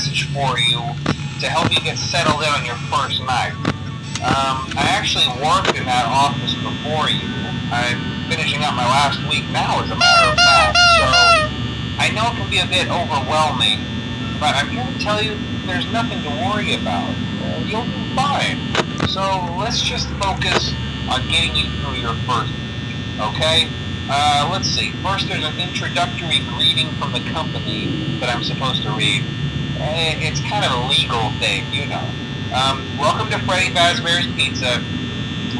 message for you to help you get settled in on your first night. I actually worked in that office before you. I'm finishing up my last week now, as a matter of fact, so I know it can be a bit overwhelming, but I'm here to tell you there's nothing to worry about. You'll do fine. So let's just focus on getting you through your first week, okay? Let's see. First, there's an introductory greeting from the company that I'm supposed to read. It's kind of a legal thing, you know. Welcome to Freddy Fazbear's Pizza,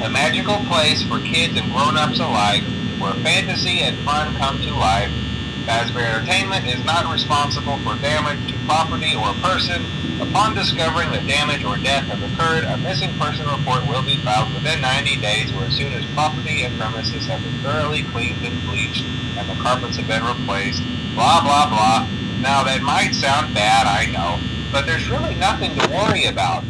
a magical place for kids and grown-ups alike, where fantasy and fun come to life. Fazbear Entertainment is not responsible for damage to property or person. Upon discovering that damage or death has occurred, a missing person report will be filed within 90 days or as soon as property and premises have been thoroughly cleaned and bleached and the carpets have been replaced. Blah, blah, blah. Now, that might sound bad, I know, but there's really nothing to worry about.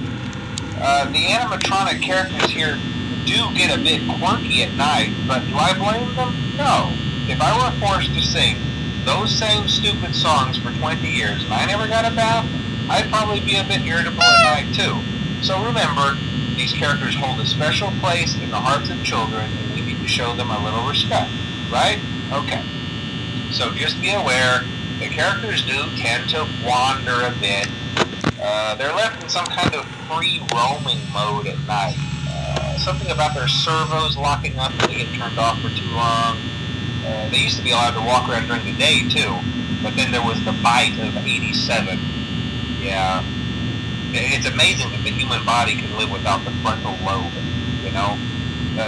The animatronic characters here do get a bit quirky at night, but do I blame them? No. If I were forced to sing those same stupid songs for 20 years and I never got a bath, I'd probably be a bit irritable at night too. So remember, these characters hold a special place in the hearts of children and we need to show them a little respect, right? Okay. So just be aware, the characters do tend to wander a bit. They're left in some kind of free roaming mode at night. Something about their servos locking up if they get turned off for too long. They used to be allowed to walk around during the day too, but then there was the bite of 87. Yeah, it's amazing that the human body can live without the frontal lobe, you know?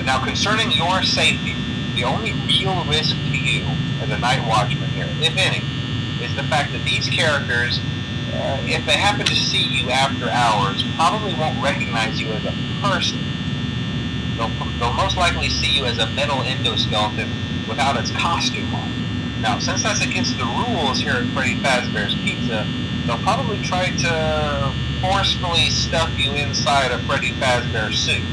Now, concerning your safety, the only real risk to you as a night watchman here, if any, is the fact that these characters, if they happen to see you after hours, probably won't recognize you as a person. They'll most likely see you as a metal endoskeleton without its costume on. Now, since that's against the rules here at Freddy Fazbear's Pizza, they'll probably try to forcefully stuff you inside a Freddy Fazbear suit.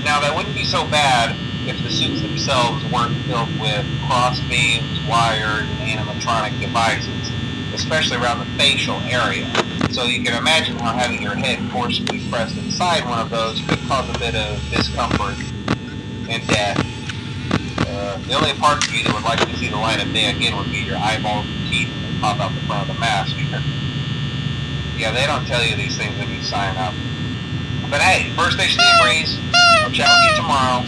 Now, that wouldn't be so bad if the suits themselves weren't filled with cross beams, wires, and animatronic devices, especially around the facial area. So you can imagine how having your head forcibly pressed inside one of those could cause a bit of discomfort and death. The only part of you that would like to see the light of day again would be your eyeballs and teeth that pop out the front of the mask. Yeah, they don't tell you these things when you sign up. But hey, first station of the breeze. I'll chat with you tomorrow.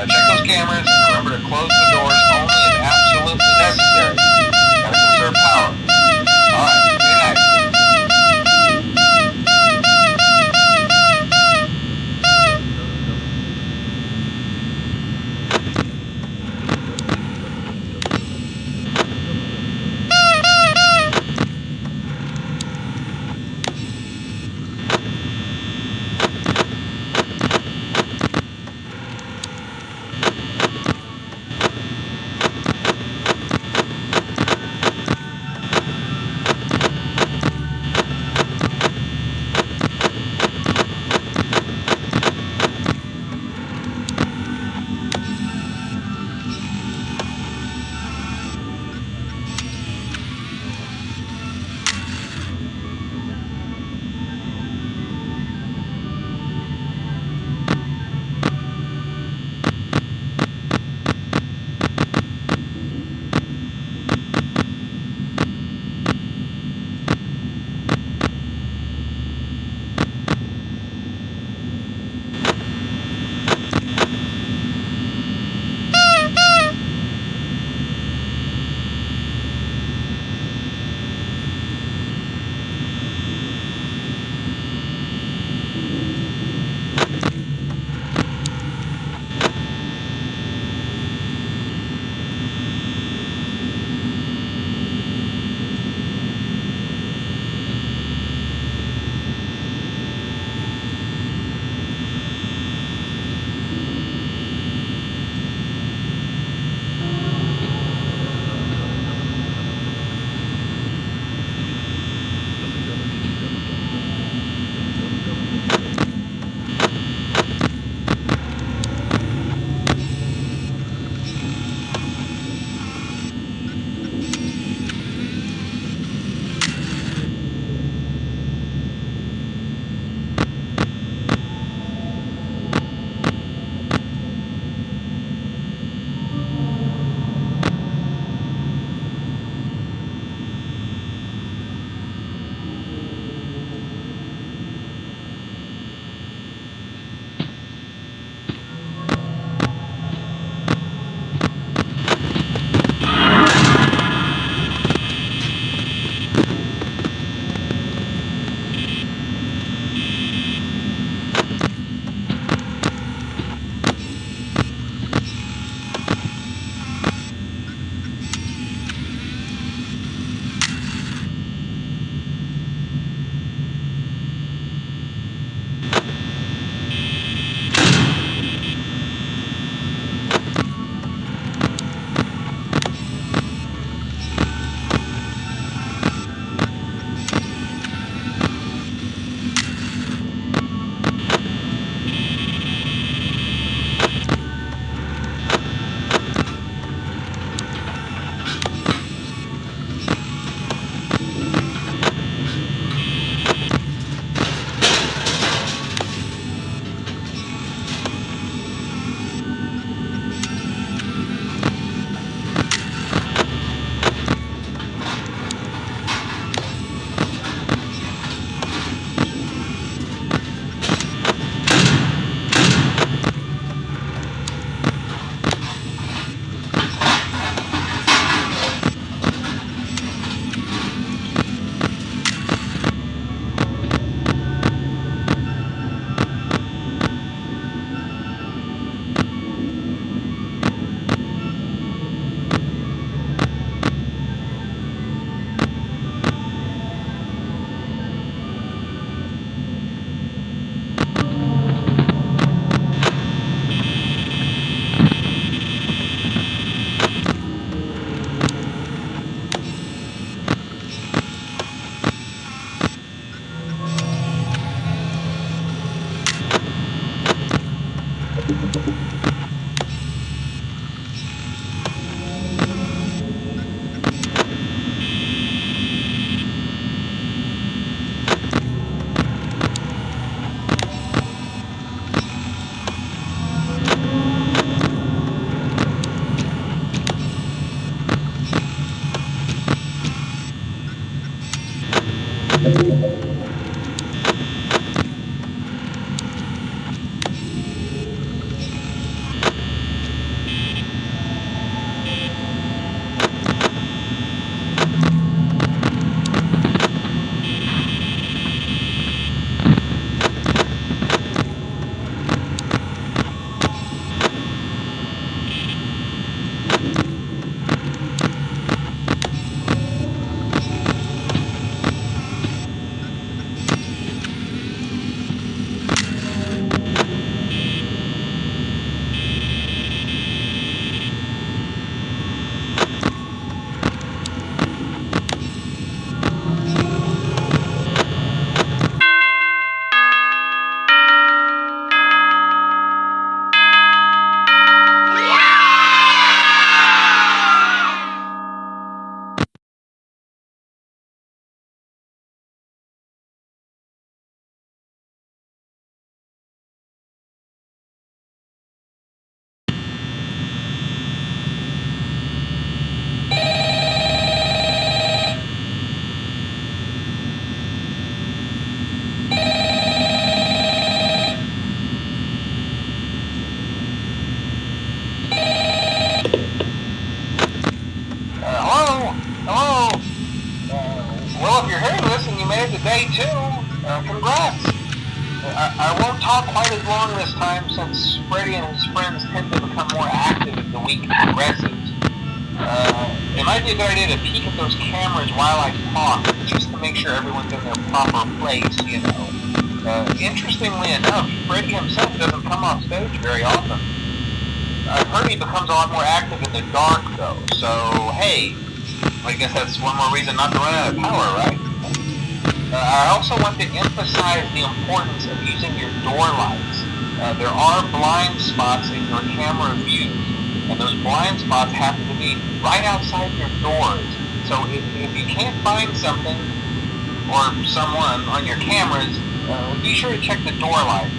Check those cameras and remember to close the doors only if absolutely necessary. Gotta conserve power. Alright, good night. day 2. Congrats. I won't talk quite as long this time since Freddy and his friends tend to become more active as the week progresses. It might be a good idea to peek at those cameras while I talk, just to make sure everyone's in their proper place, you know. Interestingly enough, Freddy himself doesn't come off stage very often. I've heard he becomes a lot more active in the dark, though, so hey, I guess that's one more reason not to run out of power, right? I also want to emphasize the importance of using your door lights. There are blind spots in your camera view, and those blind spots happen to be right outside your doors. So if you can't find something or someone on your cameras, be sure to check the door light.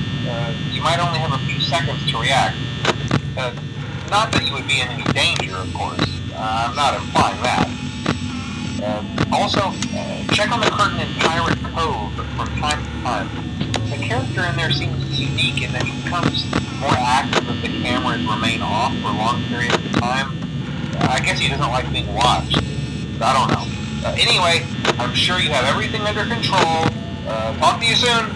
You might only have a few seconds to react. Not that you would be in any danger, of course. I'm not implying that. Also, check on the curtain in Pirate Cove from time to time. The character in there seems unique in that he becomes more active if the cameras remain off for long periods of time. I guess he doesn't like being watched. I don't know. Anyway, I'm sure you have everything under control. Talk to you soon.